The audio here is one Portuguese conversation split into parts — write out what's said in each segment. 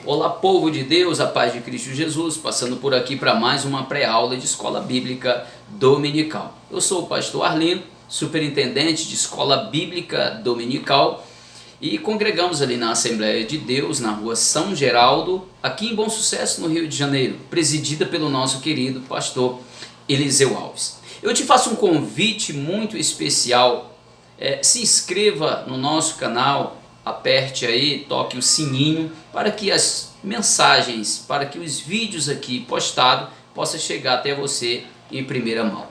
Olá, povo de Deus, a paz de Cristo Jesus, passando por aqui para mais uma pré-aula de Escola Bíblica Dominical. Eu sou o pastor Arlindo, superintendente de Escola Bíblica Dominical, e congregamos ali na Assembleia de Deus, na rua São Geraldo, aqui em Bom Sucesso, no Rio de Janeiro, presidida pelo nosso querido pastor Eliseu Alves. Eu te faço um convite muito especial, se inscreva no nosso canal, aperte aí, toque o sininho para que as mensagens, para que os vídeos aqui postados possam chegar até você em primeira mão.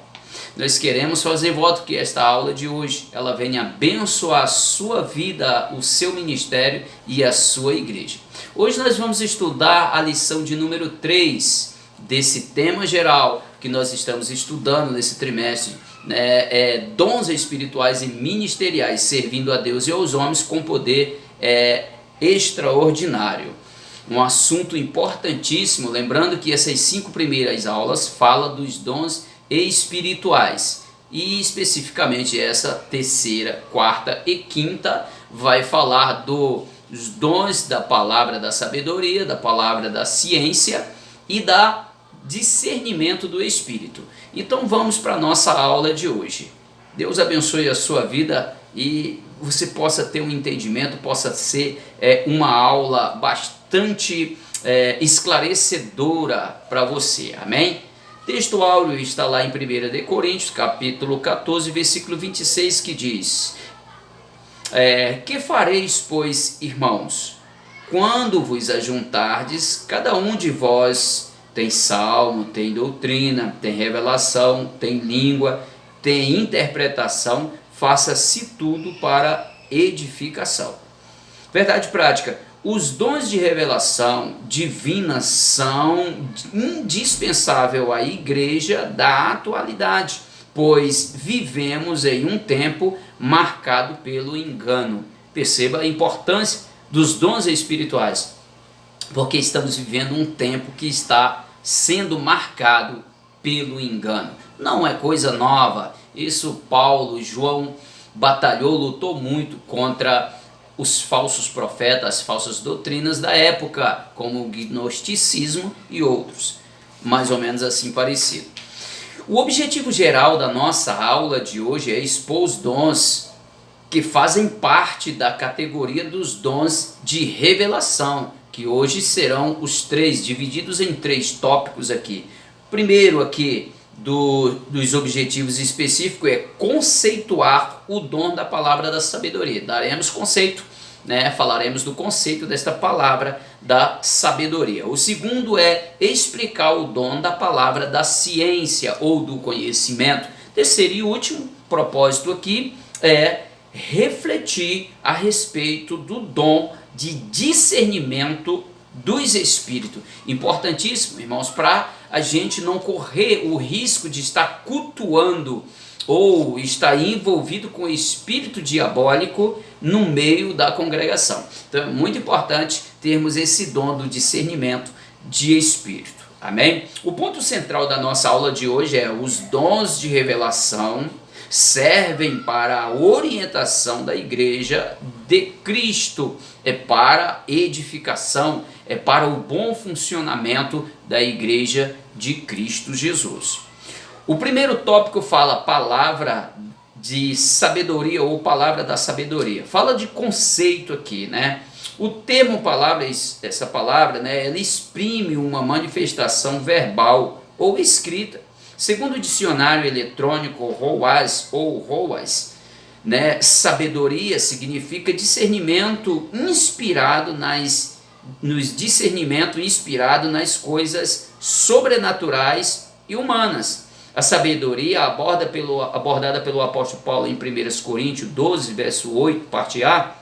Nós queremos fazer voto que esta aula de hoje ela venha abençoar a sua vida, o seu ministério e a sua igreja. Hoje nós vamos estudar a lição de número 3 desse tema geral que nós estamos estudando nesse trimestre, dons espirituais e ministeriais, servindo a Deus e aos homens com poder extraordinário. Um assunto importantíssimo, lembrando que essas 5 primeiras aulas falam dos dons espirituais, e especificamente essa terceira, quarta e quinta vai falar dos dons da palavra da sabedoria, da palavra da ciência e da discernimento do Espírito. Então vamos para a nossa aula de hoje. Deus abençoe a sua vida e você possa ter um entendimento, possa ser uma aula bastante esclarecedora para você, amém? Texto áureo está lá em 1 de Coríntios, capítulo 14, versículo 26, que diz: que fareis, pois, irmãos, quando vos ajuntardes, cada um de vós tem salmo, tem doutrina, tem revelação, tem língua, tem interpretação, faça-se tudo para edificação. Verdade prática, os dons de revelação divina são indispensáveis à igreja da atualidade, pois vivemos em um tempo marcado pelo engano. Perceba a importância dos dons espirituais, porque estamos vivendo um tempo que está sendo marcado pelo engano. Não é coisa nova, isso Paulo, João batalhou, lutou muito contra os falsos profetas, as falsas doutrinas da época, como o gnosticismo e outros, mais ou menos assim parecido. O objetivo geral da nossa aula de hoje é expor os dons que fazem parte da categoria dos dons de revelação, que hoje serão os 3, divididos em 3 tópicos aqui. Primeiro aqui, dos objetivos específicos, é conceituar o dom da palavra da sabedoria. Daremos conceito, falaremos do conceito desta palavra da sabedoria. O segundo é explicar o dom da palavra da ciência ou do conhecimento. Terceiro e último propósito aqui é refletir a respeito do dom de discernimento dos espíritos. Importantíssimo, irmãos, para a gente não correr o risco de estar cultuando ou estar envolvido com o espírito diabólico no meio da congregação. Então é muito importante termos esse dom do discernimento de espírito. Amém? O ponto central da nossa aula de hoje é: os dons de revelação servem para a orientação da igreja de Cristo, é para edificação, é para o bom funcionamento da igreja de Cristo Jesus. O primeiro tópico fala palavra de sabedoria ou palavra da sabedoria. Fala de conceito aqui, O termo palavra, essa palavra, ela exprime uma manifestação verbal ou escrita. Segundo o dicionário eletrônico ROAS ou ROAS, sabedoria significa discernimento inspirado nas coisas sobrenaturais e humanas. A sabedoria abordada pelo apóstolo Paulo em 1 Coríntios 12, verso 8, parte A,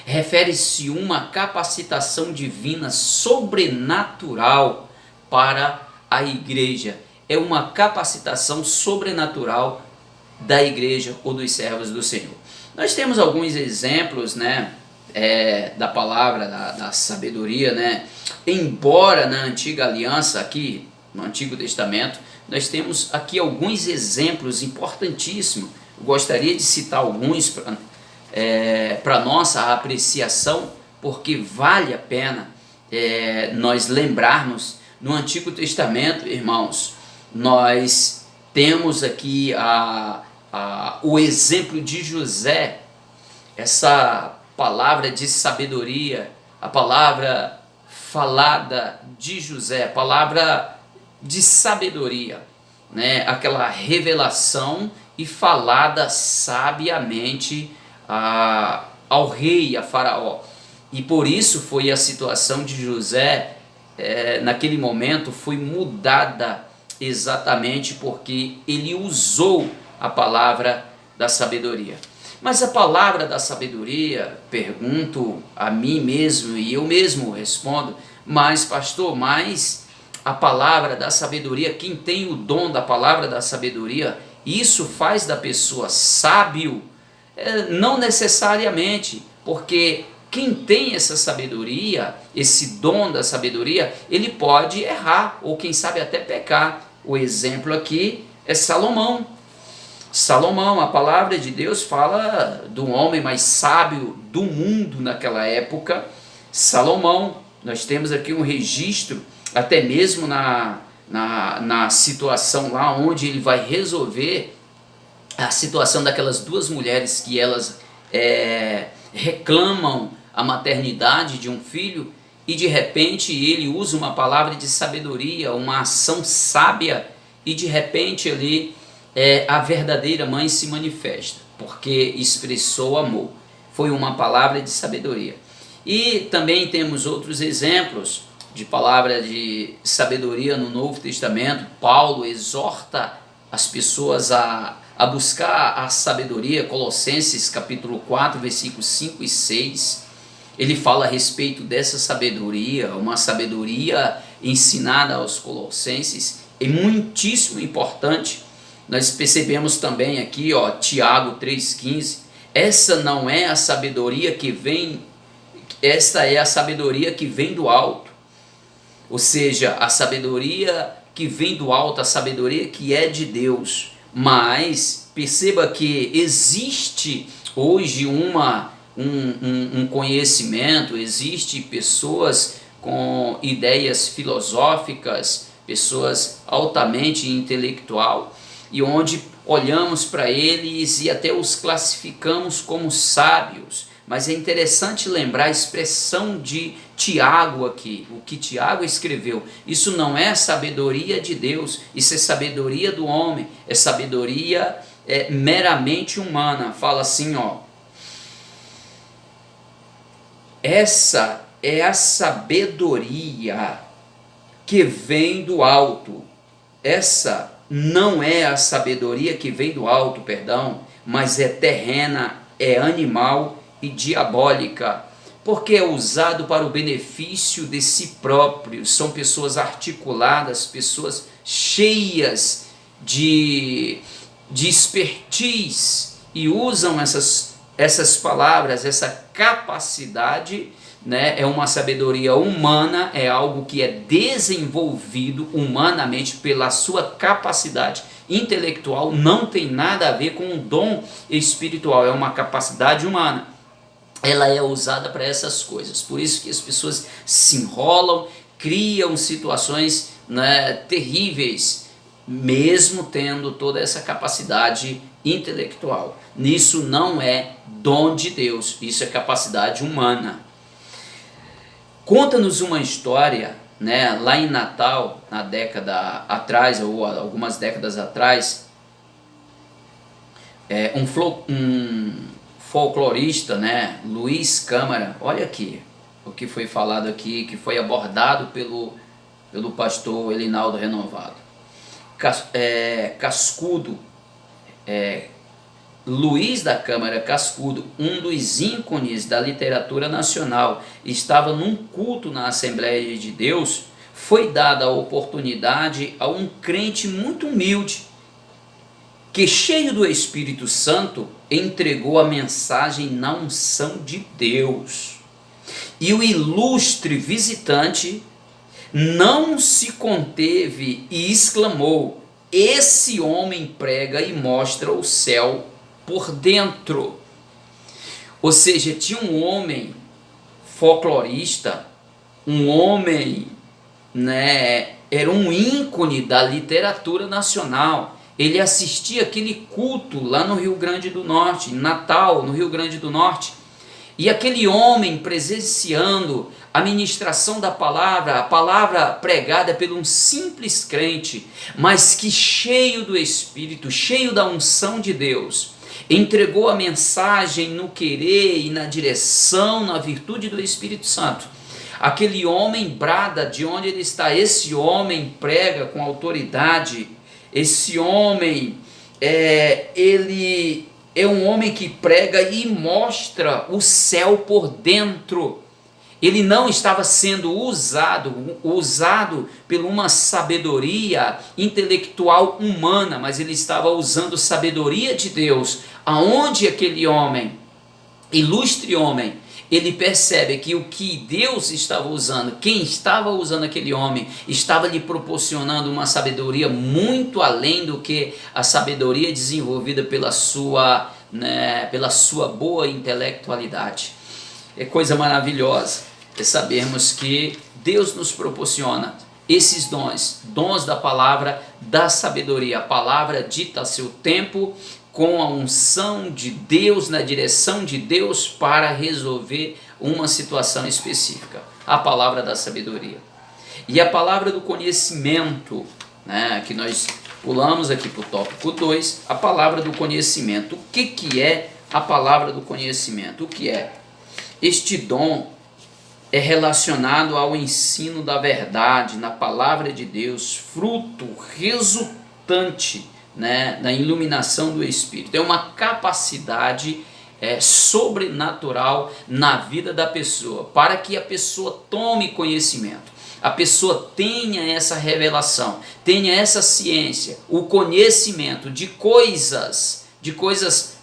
refere-se a uma capacitação divina sobrenatural para a igreja. É uma capacitação sobrenatural da igreja ou dos servos do Senhor. Nós temos alguns exemplos, da palavra da sabedoria, embora na antiga aliança, aqui no Antigo Testamento, nós temos aqui alguns exemplos importantíssimos. Eu gostaria de citar alguns para nossa apreciação, porque vale a pena nós lembrarmos, no Antigo Testamento, irmãos, nós temos aqui o exemplo de José, essa palavra de sabedoria, a palavra falada de José, a palavra de sabedoria, né? Aquela revelação e falada sabiamente ao rei, a Faraó. E por isso foi a situação de José, naquele momento, foi mudada exatamente porque ele usou a palavra da sabedoria. Mas a palavra da sabedoria, pergunto a mim mesmo e eu mesmo respondo, mas pastor, mas a palavra da sabedoria, quem tem o dom da palavra da sabedoria, isso faz da pessoa sábio? Não necessariamente, porque quem tem essa sabedoria, esse dom da sabedoria, ele pode errar, ou quem sabe até pecar. O exemplo aqui é Salomão. Salomão, a palavra de Deus fala do homem mais sábio do mundo naquela época, Salomão. Nós temos aqui um registro, até mesmo na situação lá onde ele vai resolver a situação daquelas duas mulheres que elas reclamam a maternidade de um filho, e de repente ele usa uma palavra de sabedoria, uma ação sábia, e de repente ali a verdadeira mãe se manifesta, porque expressou amor. Foi uma palavra de sabedoria. E também temos outros exemplos de palavra de sabedoria no Novo Testamento. Paulo exorta as pessoas a buscar a sabedoria, Colossenses capítulo 4, versículos 5 e 6. Ele fala a respeito dessa sabedoria, uma sabedoria ensinada aos colossenses, é muitíssimo importante. Nós percebemos também aqui, Tiago 3,15, essa não é a sabedoria que vem, esta é a sabedoria que vem do alto. Ou seja, a sabedoria que vem do alto, a sabedoria que é de Deus. Mas perceba que existe hoje um conhecimento, existe pessoas com ideias filosóficas, pessoas altamente intelectual, e onde olhamos para eles e até os classificamos como sábios. Mas é interessante lembrar a expressão de Tiago aqui, o que Tiago escreveu. Isso não é sabedoria de Deus, isso é sabedoria do homem, é sabedoria meramente humana. Fala assim, essa é a sabedoria que vem do alto. Essa não é a sabedoria que vem do alto, mas é terrena, é animal e diabólica, porque é usado para o benefício de si próprio. São pessoas articuladas, pessoas cheias de expertise, e usam essas palavras, essa capacidade, né? É uma sabedoria humana, é algo que é desenvolvido humanamente pela sua capacidade intelectual, não tem nada a ver com um dom espiritual, é uma capacidade humana. Ela é usada para essas coisas, por isso que as pessoas se enrolam, criam situações, né, terríveis, mesmo tendo toda essa capacidade intelectual. Nisso não é dom de Deus, isso é capacidade humana. Conta-nos uma história, né, lá em Natal, na década atrás, ou algumas décadas atrás, um folclorista, né, Luiz Câmara, olha aqui o que foi falado aqui, que foi abordado pelo pastor Elinaldo Renovado. Cascudo, Luiz da Câmara Cascudo, um dos ícones da literatura nacional, estava num culto na Assembleia de Deus. Foi dada a oportunidade a um crente muito humilde, que, cheio do Espírito Santo, entregou a mensagem na unção de Deus. E o ilustre visitante não se conteve e exclamou: esse homem prega e mostra o céu por dentro. Ou seja, tinha um homem folclorista, um homem, né, era um ícone da literatura nacional. Ele assistia aquele culto lá no Rio Grande do Norte, em Natal, no Rio Grande do Norte. E aquele homem presenciando a ministração da palavra, a palavra pregada por um simples crente, mas que cheio do Espírito, cheio da unção de Deus, entregou a mensagem no querer e na direção, na virtude do Espírito Santo. Aquele homem brada de onde ele está, esse homem prega com autoridade, esse homem, ele é um homem que prega e mostra o céu por dentro. Ele não estava sendo usado por uma sabedoria intelectual humana, mas ele estava usando sabedoria de Deus. Aonde aquele homem, ilustre homem, ele percebe que o que Deus estava usando, quem estava usando aquele homem, estava lhe proporcionando uma sabedoria muito além do que a sabedoria desenvolvida pela sua boa intelectualidade. É coisa maravilhosa sabermos que Deus nos proporciona esses dons da palavra, da sabedoria. A palavra dita a seu tempo, com a unção de Deus, na direção de Deus para resolver uma situação específica. A palavra da sabedoria. E a palavra do conhecimento, né, que nós pulamos aqui para o tópico 2, a palavra do conhecimento. O que é a palavra do conhecimento? O que é? Este dom é relacionado ao ensino da verdade, na palavra de Deus, fruto resultante, né, da iluminação do Espírito. É uma capacidade sobrenatural na vida da pessoa, para que a pessoa tome conhecimento, a pessoa tenha essa revelação, tenha essa ciência, o conhecimento de coisas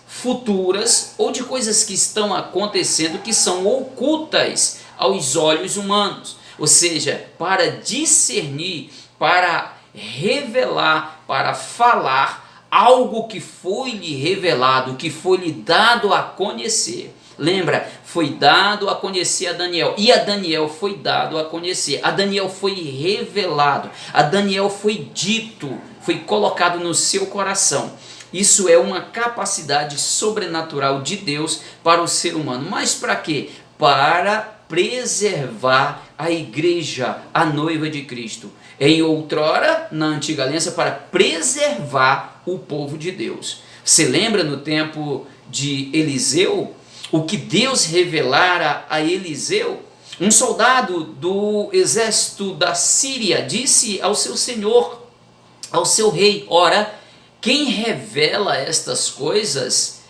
futuras ou de coisas que estão acontecendo que são ocultas aos olhos humanos, ou seja, para discernir, para revelar, para falar algo que foi lhe revelado, que foi lhe dado a conhecer. Lembra, foi dado a conhecer a Daniel, e a Daniel foi dado a conhecer, a Daniel foi revelado, a Daniel foi dito, foi colocado no seu coração. Isso é uma capacidade sobrenatural de Deus para o ser humano. Mas para quê? Para preservar a igreja, a noiva de Cristo. Em outrora, na antiga aliança, para preservar o povo de Deus. Você lembra no tempo de Eliseu, o que Deus revelara a Eliseu? Um soldado do exército da Síria disse ao seu senhor, ao seu rei: ora, quem revela estas coisas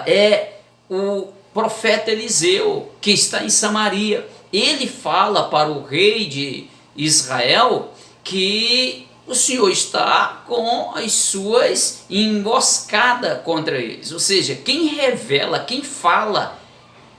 é o profeta Eliseu, que está em Samaria. Ele fala para o rei de Israel que o Senhor está com as suas emboscadas contra eles. Ou seja, quem revela, quem fala,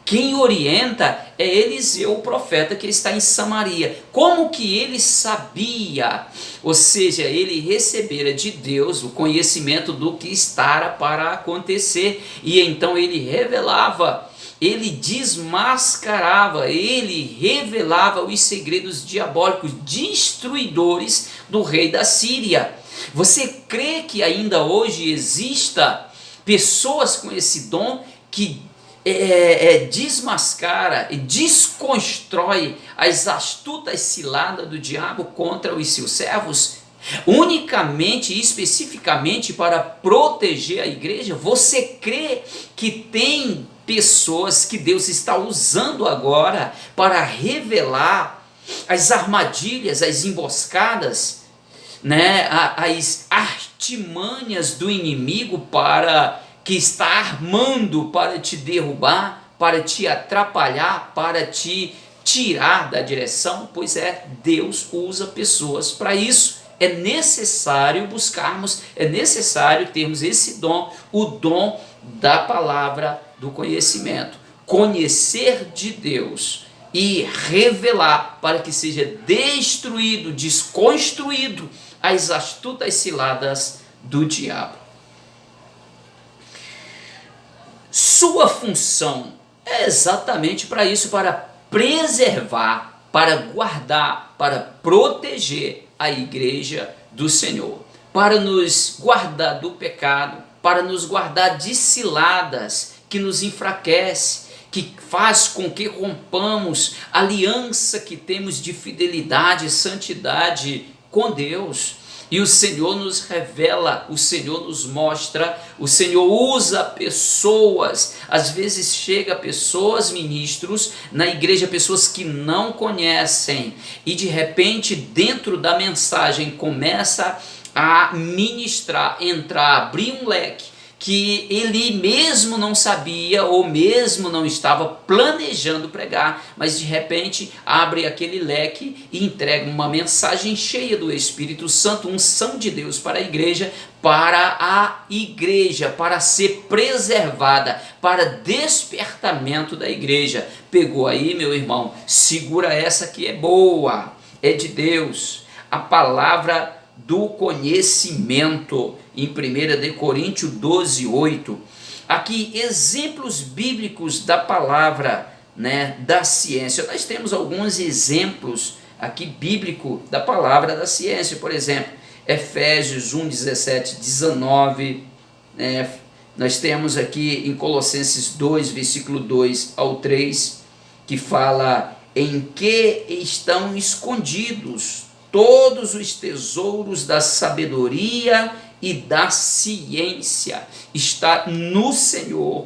quem orienta é Eliseu, o profeta que está em Samaria. Como que ele sabia? Ou seja, ele recebera de Deus o conhecimento do que estava para acontecer. E então ele revelava, ele desmascarava, ele revelava os segredos diabólicos, destruidores do rei da Síria. Você crê que ainda hoje exista pessoas com esse dom que desmascara e desconstrói as astutas ciladas do diabo contra os seus servos, unicamente e especificamente para proteger a igreja? Você crê que tem pessoas que Deus está usando agora para revelar as armadilhas, as emboscadas, né, as artimanhas do inimigo para que está armando para te derrubar, para te atrapalhar, para te tirar da direção? Pois é, Deus usa pessoas para isso. É necessário buscarmos, é necessário termos esse dom, o dom da palavra do conhecimento. Conhecer de Deus e revelar para que seja destruído, desconstruído as astutas ciladas do diabo. Sua função é exatamente para isso, para preservar para guardar, para proteger a igreja do Senhor, para nos guardar do pecado, para nos guardar de ciladas que nos enfraquece, que faz com que rompamos a aliança que temos de fidelidade e santidade com Deus. E o Senhor nos revela, o Senhor nos mostra, o Senhor usa pessoas, às vezes chega pessoas, ministros, na igreja, pessoas que não conhecem, e de repente dentro da mensagem começa a ministrar, entrar, abrir um leque, que ele mesmo não sabia ou mesmo não estava planejando pregar, mas de repente abre aquele leque e entrega uma mensagem cheia do Espírito Santo, unção de Deus para a igreja, para ser preservada, para despertamento da igreja. Pegou aí, meu irmão? Segura essa que é boa, é de Deus. A palavra do conhecimento, em 1 Coríntios 12, 8, aqui exemplos bíblicos da palavra, né, da ciência. Nós temos alguns exemplos aqui bíblico da palavra da ciência, por exemplo, Efésios 1, 17, 19, nós temos aqui em Colossenses 2, versículo 2 ao 3, que fala em que estão escondidos todos os tesouros da sabedoria e da ciência, está no Senhor,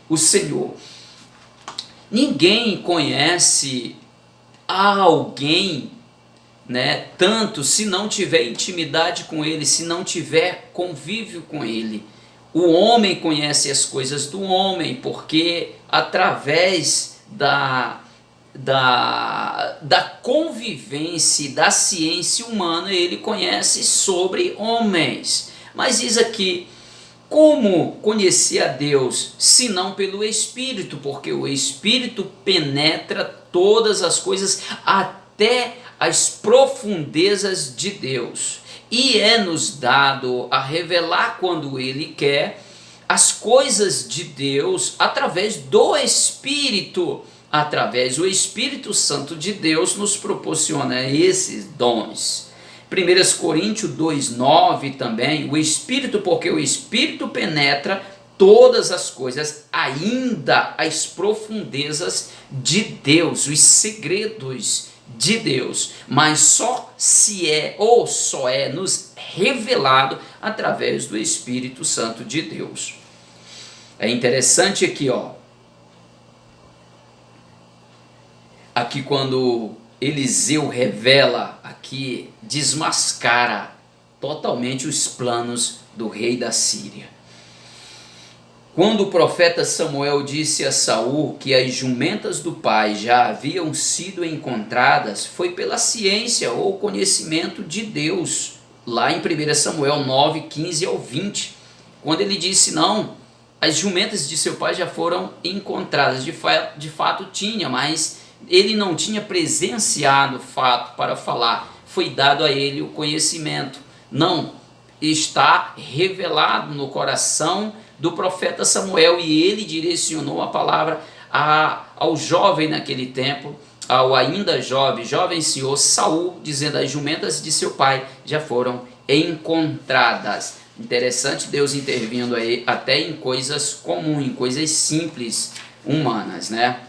o Senhor. Ninguém conhece alguém, né, tanto se não tiver intimidade com ele, se não tiver convívio com ele. O homem conhece as coisas do homem, porque através da convivência, da ciência humana, ele conhece sobre homens. Mas diz aqui, como conhecer a Deus, se não pelo Espírito? Porque o Espírito penetra todas as coisas, até as profundezas de Deus, e é-nos dado a revelar, quando Ele quer, as coisas de Deus através do Espírito. Através do Espírito Santo de Deus nos proporciona esses dons. 1 Coríntios 2,9 também, o Espírito, porque o Espírito penetra todas as coisas, ainda as profundezas de Deus, os segredos de Deus, mas só é nos revelado através do Espírito Santo de Deus. É interessante aqui, aqui quando Eliseu revela, aqui desmascara totalmente os planos do rei da Síria. Quando o profeta Samuel disse a Saul que as jumentas do pai já haviam sido encontradas, foi pela ciência ou conhecimento de Deus, lá em 1 Samuel 9, 15 ao 20, quando ele disse, não, as jumentas de seu pai já foram encontradas. De fato tinha, mas ele não tinha presenciado o fato para falar, foi dado a ele o conhecimento. Não, está revelado no coração do profeta Samuel, e ele direcionou a palavra ao jovem naquele tempo, ao ainda jovem senhor Saul, dizendo, as jumentas de seu pai já foram encontradas. Interessante Deus intervindo aí até em coisas comuns, em coisas simples, humanas, né?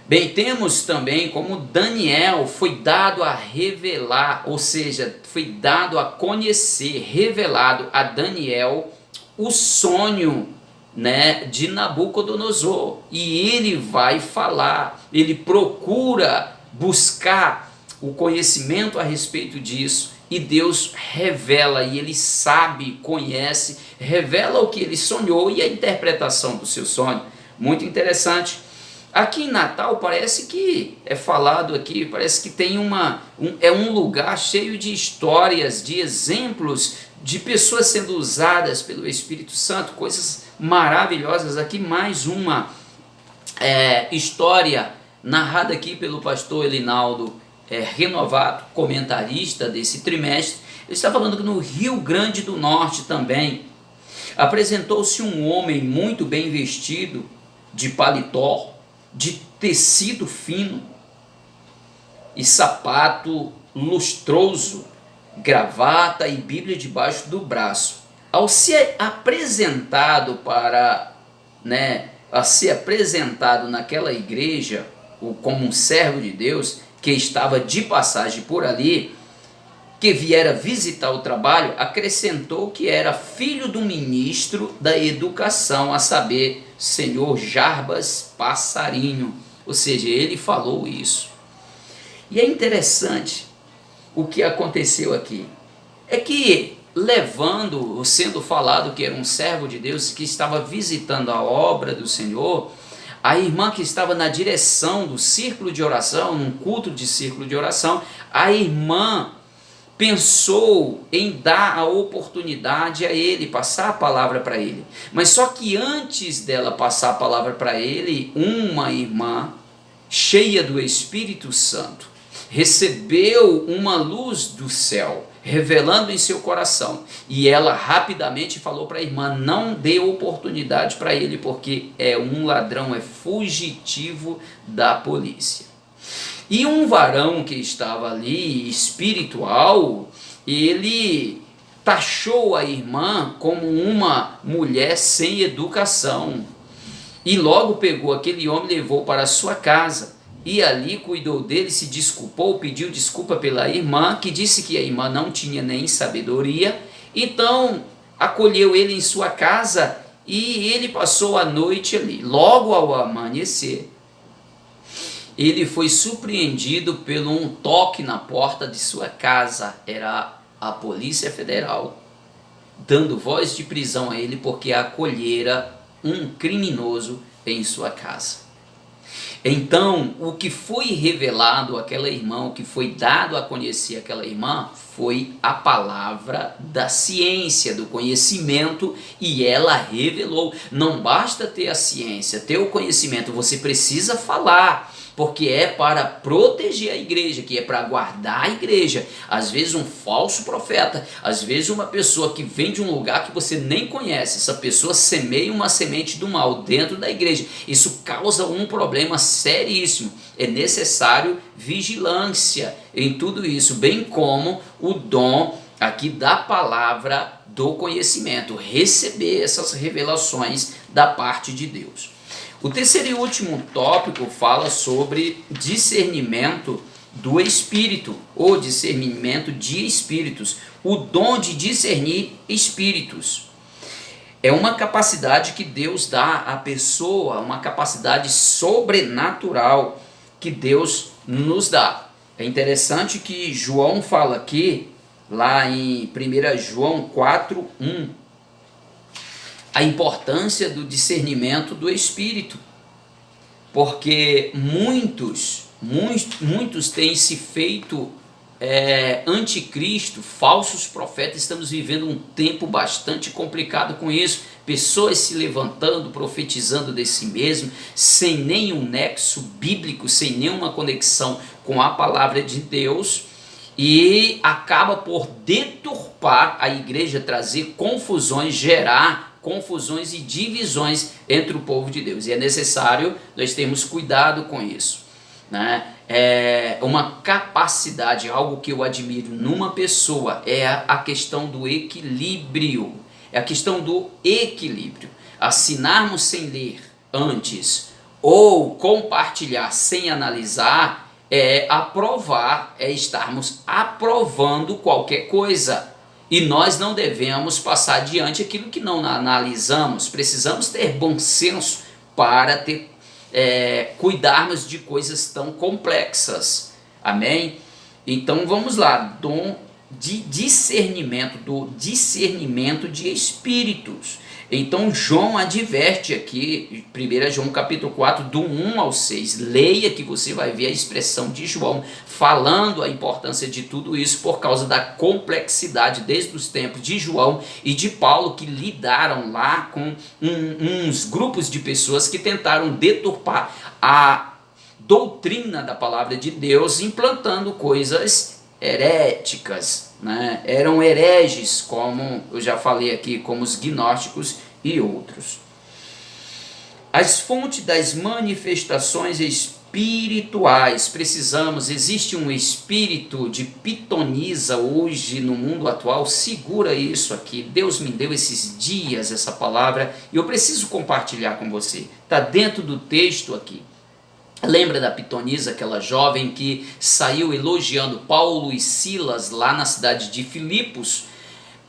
Bem, temos também como Daniel foi dado a revelar, ou seja, foi dado a conhecer, revelado a Daniel o sonho, né, de Nabucodonosor, e ele vai falar, ele procura buscar o conhecimento a respeito disso, e Deus revela, e ele sabe, conhece, revela o que ele sonhou e a interpretação do seu sonho. Muito interessante. Aqui em Natal parece que é falado aqui, parece que tem um lugar cheio de histórias, de exemplos de pessoas sendo usadas pelo Espírito Santo, coisas maravilhosas. Aqui mais uma história narrada aqui pelo pastor Elinaldo Renovato, comentarista desse trimestre. Ele está falando que no Rio Grande do Norte também apresentou-se um homem muito bem vestido, de paletó, de tecido fino, e sapato lustroso, gravata e Bíblia debaixo do braço. Ao ser apresentado a ser apresentado naquela igreja, como um servo de Deus, que estava de passagem por ali, que viera visitar o trabalho, acrescentou que era filho do ministro da educação, a saber, senhor Jarbas Passarinho. Ou seja, ele falou isso. E é interessante o que aconteceu aqui. É que sendo falado que era um servo de Deus que estava visitando a obra do Senhor, a irmã que estava na direção do círculo de oração, num culto de círculo de oração, a irmã pensou em dar a oportunidade a ele, passar a palavra para ele. Mas só que antes dela passar a palavra para ele, uma irmã cheia do Espírito Santo recebeu uma luz do céu, revelando em seu coração, e ela rapidamente falou para a irmã: não dê oportunidade para ele, porque é um ladrão, é fugitivo da polícia. E um varão que estava ali, espiritual, ele taxou a irmã como uma mulher sem educação, e logo pegou aquele homem e levou para a sua casa, e ali cuidou dele, se desculpou, pediu desculpa pela irmã, que disse que a irmã não tinha nem sabedoria. Então acolheu ele em sua casa e ele passou a noite ali. Logo ao amanhecer, ele foi surpreendido por um toque na porta de sua casa. Era a Polícia Federal dando voz de prisão a ele porque acolhera um criminoso em sua casa. Então, o que foi revelado àquela irmã, o que foi dado a conhecer àquela irmã, foi a palavra da ciência, do conhecimento, e ela revelou. Não basta ter a ciência, ter o conhecimento, você precisa falar, porque é para proteger a igreja, que é para guardar a igreja. Às vezes um falso profeta, às vezes uma pessoa que vem de um lugar que você nem conhece, essa pessoa semeia uma semente do mal dentro da igreja. Isso causa um problema seríssimo. É necessário vigilância em tudo isso, bem como o dom aqui da palavra do conhecimento, receber essas revelações da parte de Deus. O terceiro e último tópico fala sobre discernimento do Espírito, ou discernimento de espíritos, o dom de discernir espíritos. É uma capacidade que Deus dá à pessoa, uma capacidade sobrenatural que Deus nos dá. É interessante que João fala aqui, lá em 1 João 4:1, a importância do discernimento do Espírito, porque muitos têm se feito anticristo, falsos profetas. Estamos vivendo um tempo bastante complicado com isso, pessoas se levantando, profetizando de si mesmo, sem nenhum nexo bíblico, sem nenhuma conexão com a palavra de Deus, e acaba por deturpar a igreja, trazer confusões, gerar confusões e divisões entre o povo de Deus. E é necessário nós termos cuidado com isso, né? É uma capacidade, algo que eu admiro numa pessoa, é a questão do equilíbrio. É a questão do equilíbrio. Assinarmos sem ler antes ou compartilhar sem analisar é aprovar, é estarmos aprovando qualquer coisa. E nós não devemos passar adiante aquilo que não analisamos. Precisamos ter bom senso para cuidarmos de coisas tão complexas. Amém? Então vamos lá. Dom de discernimento, do discernimento de espíritos. Então João adverte aqui, 1 João capítulo 4, do 1 ao 6, leia que você vai ver a expressão de João falando a importância de tudo isso por causa da complexidade desde os tempos de João e de Paulo, que lidaram lá com uns grupos de pessoas que tentaram deturpar a doutrina da palavra de Deus, implantando coisas heréticas, né? Eram hereges, como eu já falei aqui, como os gnósticos e outros. As fontes das manifestações espirituais. Precisamos, existe um espírito de pitonisa hoje no mundo atual. Segura isso aqui. Deus me deu esses dias essa palavra e eu preciso compartilhar com você. Está dentro do texto aqui. Lembra da pitonisa, aquela jovem que saiu elogiando Paulo e Silas lá na cidade de Filipos?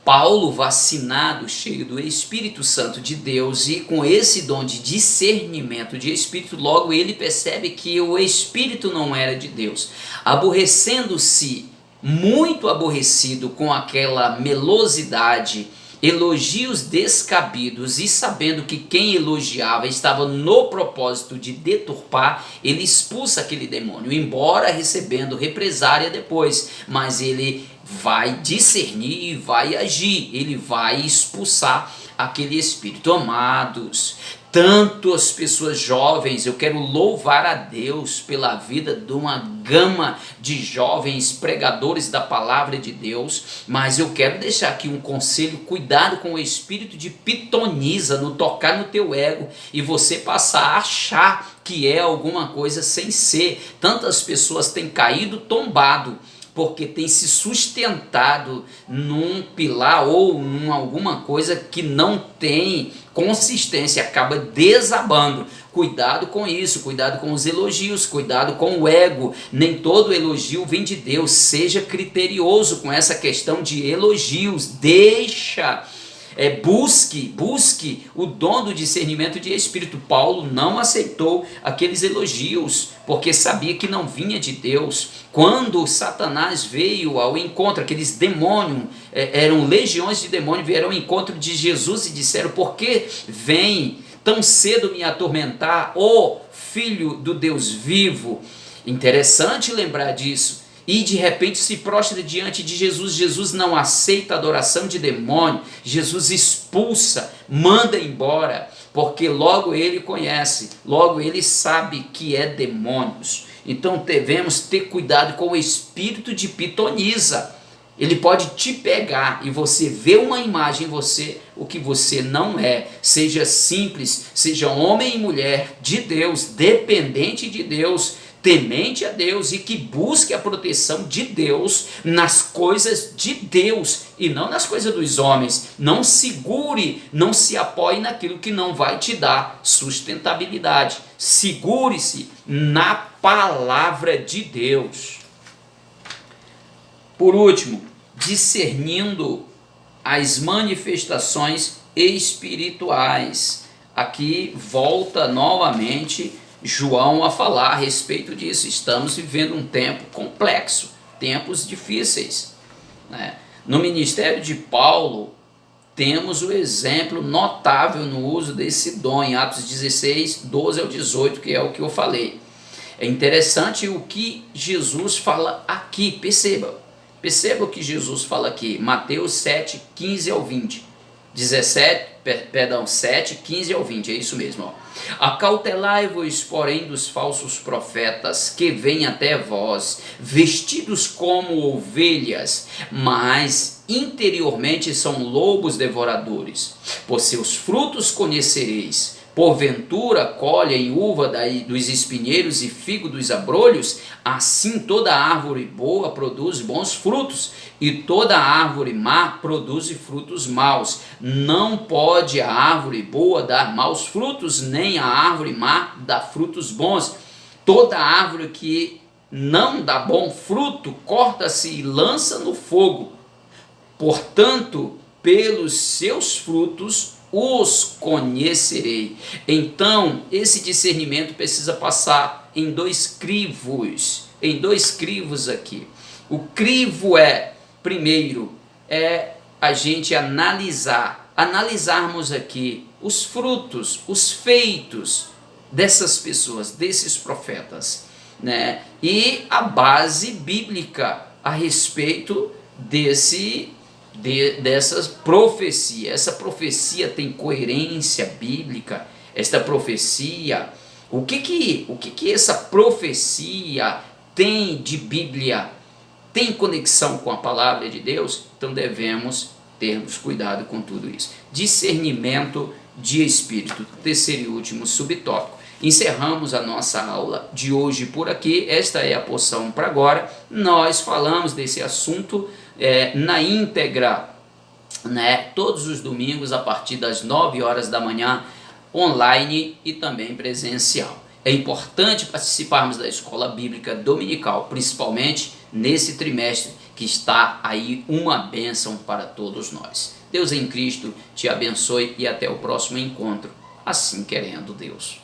Paulo, vacinado, cheio do Espírito Santo de Deus e com esse dom de discernimento de Espírito, logo ele percebe que o Espírito não era de Deus. Aborrecendo-se, muito aborrecido com aquela melosidade, elogios descabidos e sabendo que quem elogiava estava no propósito de deturpar, ele expulsa aquele demônio, embora recebendo represária depois, mas ele vai discernir e vai agir, ele vai expulsar aquele espírito. Amados, tantas pessoas jovens, eu quero louvar a Deus pela vida de uma gama de jovens pregadores da palavra de Deus, mas eu quero deixar aqui um conselho: cuidado com o espírito de pitonisa, no tocar no teu ego e você passar a achar que é alguma coisa sem ser. Tantas pessoas têm caído tombado porque tem se sustentado num pilar ou em alguma coisa que não tem consistência, acaba desabando. Cuidado com isso, cuidado com os elogios, cuidado com o ego. Nem todo elogio vem de Deus. Seja criterioso com essa questão de elogios. Busque o dom do discernimento de espírito. Paulo não aceitou aqueles elogios, porque sabia que não vinha de Deus. Quando Satanás veio ao encontro, aqueles demônios, eram legiões de demônios, vieram ao encontro de Jesus e disseram: por que vem tão cedo me atormentar, ó filho do Deus vivo? Interessante lembrar disso. E de repente se prostra diante de Jesus. Jesus não aceita a adoração de demônio. Jesus expulsa, manda embora, porque logo ele conhece, logo ele sabe que é demônios. Então devemos ter cuidado com o espírito de pitonisa. Ele pode te pegar e você vê uma imagem em você, o que você não é. Seja simples, seja homem e mulher de Deus, dependente de Deus, temente a Deus e que busque a proteção de Deus nas coisas de Deus e não nas coisas dos homens. Não segure, não se apoie naquilo que não vai te dar sustentabilidade. Segure-se na palavra de Deus. Por último, discernindo as manifestações espirituais. Aqui volta novamente João a falar a respeito disso. Estamos vivendo um tempo complexo, tempos difíceis, né? No ministério de Paulo, temos o exemplo notável no uso desse dom, em Atos 16, 12 ao 18, que é o que eu falei. É interessante o que Jesus fala aqui, perceba o que Jesus fala aqui, Mateus 7, 15 ao 20. 7, 15 ao 20, é isso mesmo, ó. Acautelai-vos, porém, dos falsos profetas que vêm até vós, vestidos como ovelhas, mas interiormente são lobos devoradores. Por seus frutos conhecereis. Porventura colhem uva dos espinheiros e figo dos abrolhos? Assim toda árvore boa produz bons frutos, e toda árvore má produz frutos maus. Não pode a árvore boa dar maus frutos, nem a árvore má dar frutos bons. Toda árvore que não dá bom fruto, corta-se e lança no fogo. Portanto, pelos seus frutos os conhecerei. Então, esse discernimento precisa passar em dois crivos, aqui. O crivo primeiro, a gente analisarmos aqui os frutos, os feitos dessas pessoas, desses profetas, né? E a base bíblica a respeito dessa profecia. Essa profecia tem coerência bíblica? Esta profecia, o que essa profecia tem de Bíblia? Tem conexão com a palavra de Deus? Então devemos termos cuidado com tudo isso. Discernimento de espírito. Terceiro e último subtópico. encerramos a nossa aula de hoje por aqui. Esta é a porção para agora. Nós falamos desse assunto na íntegra, né, todos os domingos a partir das 9 horas da manhã, online e também presencial. É importante participarmos da escola bíblica dominical, principalmente nesse trimestre que está aí uma bênção para todos nós. Deus em Cristo te abençoe e até o próximo encontro, assim querendo Deus.